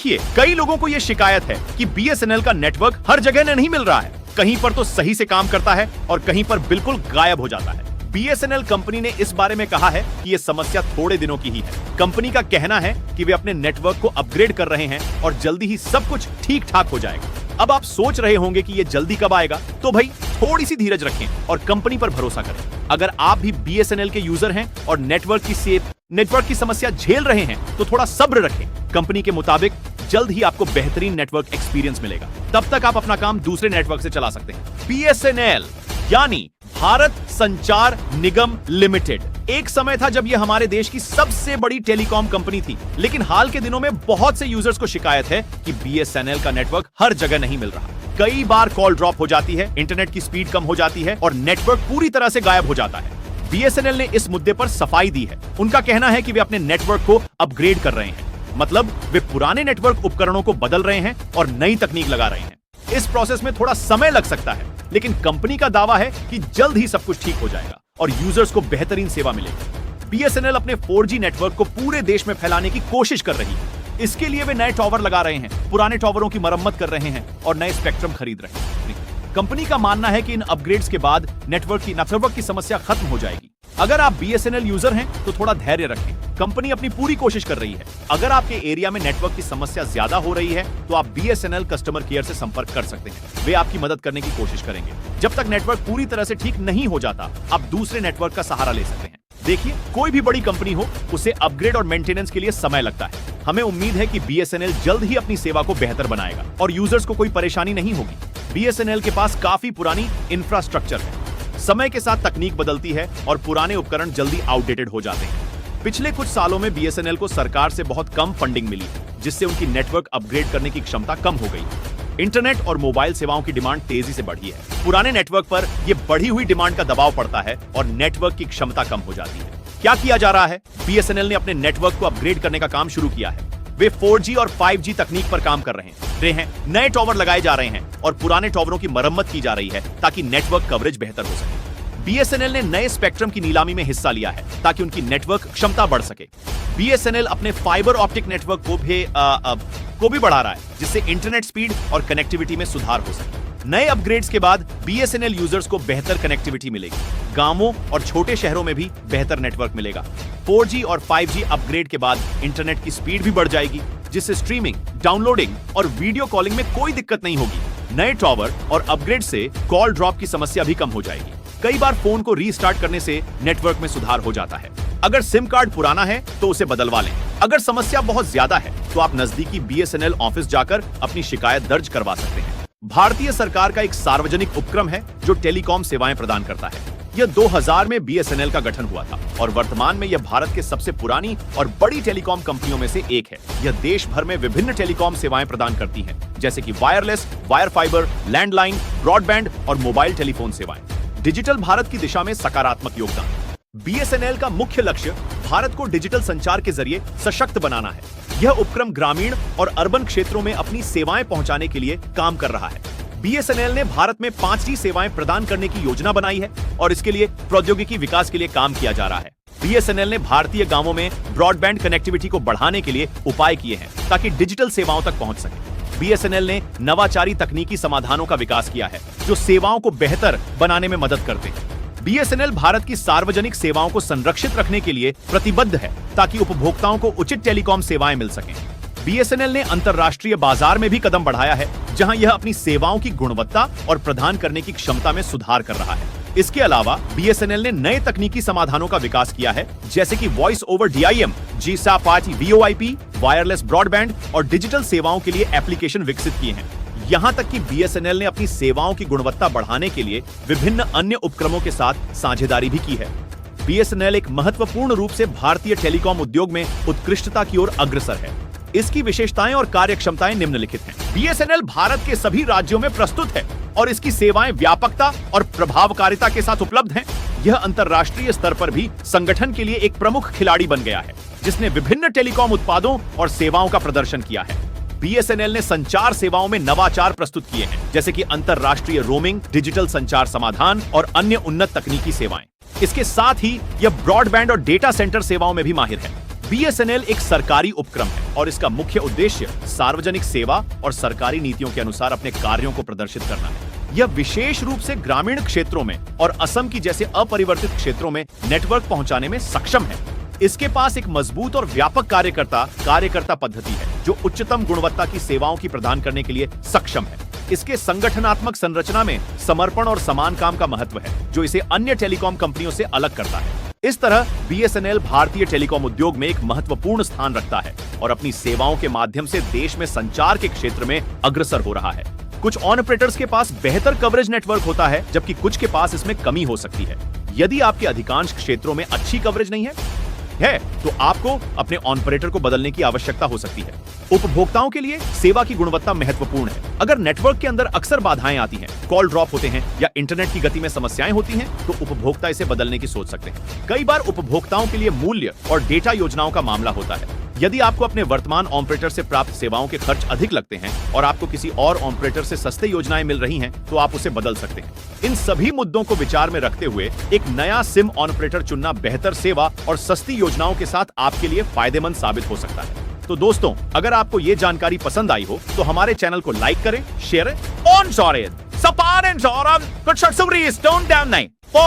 देखिए, कई लोगों को यह शिकायत है कि बीएसएनएल का नेटवर्क हर जगह नहीं मिल रहा है। कहीं पर तो सही से काम करता है और कहीं पर बिल्कुल गायब हो जाता है। बीएसएनएल कंपनी ने इस बारे में कहा है कि यह समस्या थोड़े दिनों की ही है। कंपनी का कहना है कि वे अपने नेटवर्क को अपग्रेड कर रहे हैं और जल्दी ही सब कुछ ठीक ठाक हो जाएगा। अब आप सोच रहे होंगे कि यह जल्दी कब आएगा, तो भाई थोड़ी सी धीरज रखें और कंपनी पर भरोसा करें। अगर आप भी बीएसएनएल के यूजर हैं और नेटवर्क की समस्या झेल रहे हैं तो थोड़ा सब्र रखें। कंपनी के मुताबिक जल्द ही आपको बेहतरीन नेटवर्क एक्सपीरियंस मिलेगा। तब तक आप अपना काम दूसरे नेटवर्क से चला सकते हैं। बीएसएनएल यानी भारत संचार निगम लिमिटेड एक समय था जब यह हमारे देश की सबसे बड़ी टेलीकॉम कंपनी थी, लेकिन हाल के दिनों में बहुत से यूजर्स को शिकायत है कि बीएसएनएल का नेटवर्क हर जगह नहीं मिल रहा। कई बार कॉल ड्रॉप हो जाती है, इंटरनेट की स्पीड कम हो जाती है और नेटवर्क पूरी तरह से गायब हो जाता है। बीएसएनएल ने इस मुद्दे पर सफाई दी है। उनका कहना है कि वे अपने नेटवर्क को अपग्रेड कर रहे हैं, मतलब वे पुराने नेटवर्क उपकरणों को बदल रहे हैं और नई तकनीक लगा रहे हैं। इस प्रोसेस में थोड़ा समय लग सकता है, लेकिन कंपनी का दावा है कि जल्द ही सब कुछ ठीक हो जाएगा और यूजर्स को बेहतरीन सेवा मिलेगी। बीएसएनएल अपने 4G नेटवर्क को पूरे देश में फैलाने की कोशिश कर रही है। इसके लिए वे नए टावर लगा रहे हैं, पुराने टावरों की मरम्मत कर रहे हैं और नए स्पेक्ट्रम खरीद रहे हैं। कंपनी का मानना है कि इन अपग्रेड्स के बाद नेटवर्क की समस्या खत्म हो जाएगी। अगर आप बीएसएनएल यूजर हैं तो थोड़ा धैर्य रखें, कंपनी अपनी पूरी कोशिश कर रही है। अगर आपके एरिया में नेटवर्क की समस्या ज्यादा हो रही है तो आप बीएसएनएल कस्टमर केयर से संपर्क कर सकते हैं। वे आपकी मदद करने की कोशिश करेंगे। जब तक नेटवर्क पूरी तरह से ठीक नहीं हो जाता, आप दूसरे नेटवर्क का सहारा ले सकते हैं। देखिए, कोई भी बड़ी कंपनी हो, उसे अपग्रेड और मेंटेनेंस के लिए समय लगता है। हमें उम्मीद है कि बीएसएनएल जल्द ही अपनी सेवा को बेहतर बनाएगा और यूजर्स को कोई परेशानी नहीं होगी। बीएसएनएल के पास काफी पुरानी इंफ्रास्ट्रक्चर है। समय के साथ तकनीक बदलती है और पुराने उपकरण जल्दी आउटडेटेड हो जाते हैं। पिछले कुछ सालों में बीएसएनएल को सरकार से बहुत कम फंडिंग मिली, जिससे उनकी नेटवर्क अपग्रेड करने की क्षमता कम हो गई। इंटरनेट और मोबाइल सेवाओं की डिमांड तेजी से बढ़ी है। पुराने नेटवर्क पर यह बढ़ी हुई डिमांड का दबाव पड़ता है और नेटवर्क की क्षमता कम हो जाती है। क्या किया जा रहा है? बीएसएनएल ने अपने नेटवर्क को अपग्रेड करने का काम शुरू किया है। वे 4G और 5G तकनीक पर काम कर रहे हैं। नए टावर लगाए जा रहे हैं और पुराने टावरों की मरम्मत की जा रही है ताकि नेटवर्क कवरेज बेहतर हो सके। बीएसएनएल ने नए स्पेक्ट्रम की नीलामी में हिस्सा लिया है ताकि उनकी नेटवर्क क्षमता बढ़ सके। बीएसएनएल अपने फाइबर ऑप्टिक नेटवर्क को भी बढ़ा रहा है, जिससे इंटरनेट स्पीड और कनेक्टिविटी में सुधार हो सके। नए अपग्रेड्स के बाद बीएसएनएल यूजर्स को बेहतर कनेक्टिविटी मिलेगी। गांवों और छोटे शहरों में भी बेहतर नेटवर्क मिलेगा। 4G और 5G अपग्रेड के बाद इंटरनेट की स्पीड भी बढ़ जाएगी, जिससे स्ट्रीमिंग, डाउनलोडिंग और वीडियो कॉलिंग में कोई दिक्कत नहीं होगी। नए टावर और अपग्रेड से कॉल ड्रॉप की समस्या भी कम हो जाएगी। कई बार फोन को रीस्टार्ट करने से नेटवर्क में सुधार हो जाता है। अगर सिम कार्ड पुराना है तो उसे बदलवा लें। अगर समस्या बहुत ज्यादा है तो आप नजदीकी बीएसएनएल ऑफिस जाकर अपनी शिकायत दर्ज करवा सकते हैं। भारतीय सरकार का एक सार्वजनिक उपक्रम है जो टेलीकॉम सेवाएं प्रदान करता है। यह 2000 में बीएसएनएल का गठन हुआ था और वर्तमान में यह भारत के सबसे पुरानी और बड़ी टेलीकॉम कंपनियों में से एक है। यह देश भर में विभिन्न टेलीकॉम सेवाएं प्रदान करती है, जैसे कि wireless, wire fibre, landline, broadband और मोबाइल टेलीफोन सेवाएं। डिजिटल भारत की दिशा में सकारात्मक योगदान। बीएसएनएल का मुख्य लक्ष्य भारत को डिजिटल संचार के जरिए सशक्त बनाना है। यह उपक्रम ग्रामीण और अर्बन क्षेत्रों में अपनी सेवाएं पहुंचाने के लिए काम कर रहा है। बीएसएनएल ने भारत में 5G सेवाएं प्रदान करने की योजना बनाई है और इसके लिए प्रौद्योगिकी विकास के लिए काम किया जा रहा है। बीएसएनएल ने भारतीय गांवों में ब्रॉडबैंड कनेक्टिविटी को बढ़ाने के लिए उपाय किए हैं ताकि डिजिटल सेवाओं तक पहुंच सके। बीएसएनएल ने नवाचारी तकनीकी समाधानों का विकास किया है जो सेवाओं को बेहतर बनाने में मदद करते हैं। बीएसएनएल भारत की सार्वजनिक सेवाओं को संरक्षित रखने के लिए प्रतिबद्ध है ताकि उपभोक्ताओं को उचित टेलीकॉम सेवाएं मिल सकें। बीएसएनएल ने अंतर्राष्ट्रीय बाजार में भी कदम बढ़ाया है, जहां यह अपनी सेवाओं की गुणवत्ता और प्रदान करने की क्षमता में सुधार कर रहा है। इसके अलावा बीएसएनएल ने नए तकनीकी समाधानों का विकास किया है, जैसे कि voice over DIM, GSAP VoIP, wireless broadband और डिजिटल सेवाओं के लिए एप्लीकेशन विकसित किए हैं। यहां तक कि बीएसएनएल ने अपनी सेवाओं की गुणवत्ता बढ़ाने के लिए विभिन्न अन्य उपक्रमों के साथ साझेदारी भी की है। बीएसएनएल एक महत्वपूर्ण रूप से भारतीय टेलीकॉम उद्योग में उत्कृष्टता की ओर अग्रसर है। इसकी विशेषताएं और कार्यक्षमताएं निम्नलिखित हैं। बीएसएनएल भारत के सभी राज्यों में प्रस्तुत है और इसकी सेवाएं व्यापकता और प्रभावकारिता के साथ उपलब्ध हैं। यह अंतर्राष्ट्रीय स्तर पर भी संगठन के लिए एक प्रमुख खिलाड़ी बन गया है, जिसने विभिन्न टेलीकॉम उत्पादों और सेवाओं का प्रदर्शन किया है। बीएसएनएल ने संचार सेवाओं में नवाचार प्रस्तुत किए हैं, जैसे कि अंतर्राष्ट्रीय रोमिंग, डिजिटल संचार समाधान और अन्य उन्नत तकनीकी सेवाएं। इसके साथ ही यह ब्रॉडबैंड और डेटा सेंटर सेवाओं में भी माहिर है। बीएसएनएल एक सरकारी उपक्रम है और इसका मुख्य उद्देश्य सार्वजनिक सेवा और सरकारी नीतियों के अनुसार अपने कार्यों को प्रदर्शित करना है। यह विशेष रूप से ग्रामीण क्षेत्रों में और असम की जैसे अपरिवर्तित क्षेत्रों में नेटवर्क पहुंचाने में सक्षम है। इसके पास एक मजबूत और व्यापक कार्यकर्ता पद्धति है जो उच्चतम गुणवत्ता की सेवाओं की प्रदान करने के लिए सक्षम है। इसके संगठनात्मक संरचना में समर्पण और समान काम का महत्व है जो इसे अन्य टेलीकॉम कंपनियों से अलग करता है। इस तरह बीएसएनएल भारतीय टेलीकॉम उद्योग में एक महत्वपूर्ण स्थान रखता है और अपनी सेवाओं के माध्यम से देश में संचार के क्षेत्र में अग्रसर हो रहा है। कुछ ऑन ऑपरेटर्स के पास बेहतर कवरेज नेटवर्क होता है जबकि कुछ के पास इसमें कमी हो सकती है। यदि आपके अधिकांश क्षेत्रों में अच्छी कवरेज नहीं है तो आपको अपने ऑन ऑपरेटर को बदलने की आवश्यकता हो सकती है। उपभोक्ताओं के लिए सेवा की गुणवत्ता महत्वपूर्ण है। अगर नेटवर्क के अंदर अक्सर बाधाएं आती हैं, कॉल ड्रॉप होते हैं या इंटरनेट की गति में समस्याएं होती हैं, तो उपभोक्ता इसे बदलने की सोच सकते हैं। कई बार उपभोक्ताओं के लिए मूल्य और डेटा योजनाओं का मामला होता है। यदि आपको अपने वर्तमान ऑपरेटर से प्राप्त सेवाओं के खर्च अधिक लगते हैं और आपको किसी और ऑपरेटर से सस्ते योजनाएं मिल रही हैं, तो आप उसे बदल सकते हैं। इन सभी मुद्दों को विचार में रखते हुए एक नया सिम ऑपरेटर चुनना बेहतर सेवा और सस्ती योजनाओं के साथ आपके लिए फायदेमंद साबित हो सकता है। तो दोस्तों, अगर आपको ये जानकारी पसंद आई हो तो हमारे चैनल को लाइक करें, शेयर करें और